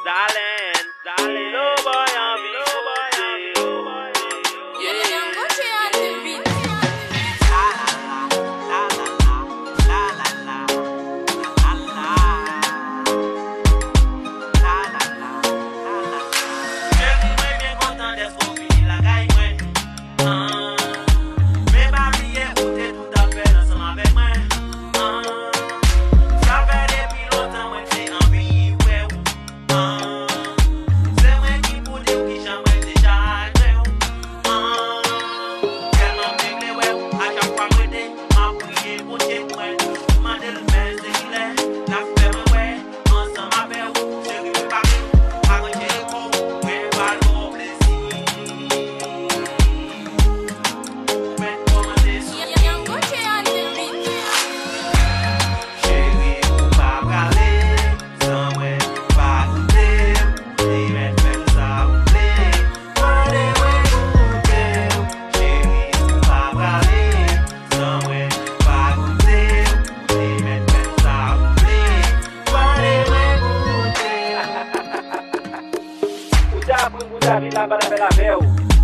darling, no boy, I'm la bala bela veu.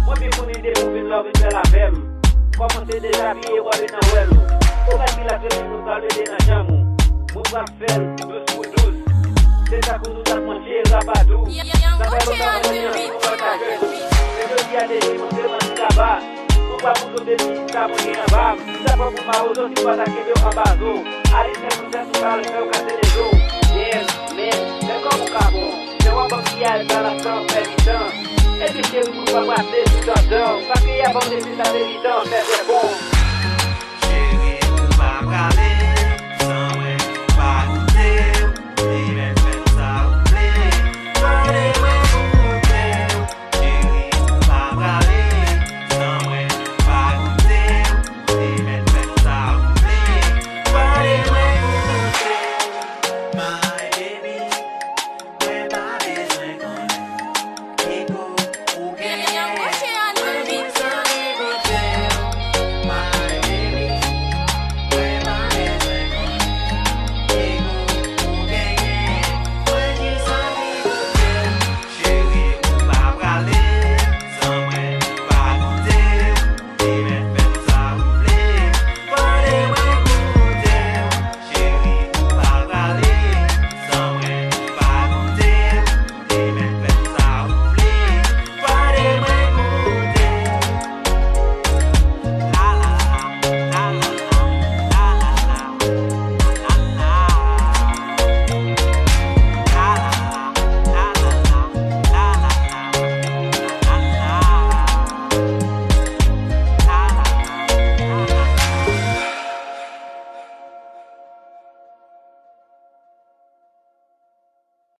Moi bi moun ide moun vin love de la vem. Comment c'est déjà vie wale nan welo. Ou ga ki la feli nou kalwe de nan jamou. Moun va fel douce pour douce. C'est ça qu'on nous a manché rabadou. Ça fait longtemps qu'on y a un partage. Mais je dis à des gens qui demandent là-bas. Moun va moun de mi sa moun en bas. Ça va moun ma ozo si pasake yo en bazo. Ali se moun se sou kal fe ou kase de zo. Men, comme un cabon. C'est un bon qui a dans la sang permittant. Et puis chérie, pour pas passer tout le temps. Parce qu'il y a bon des états d'évidence, c'est bon.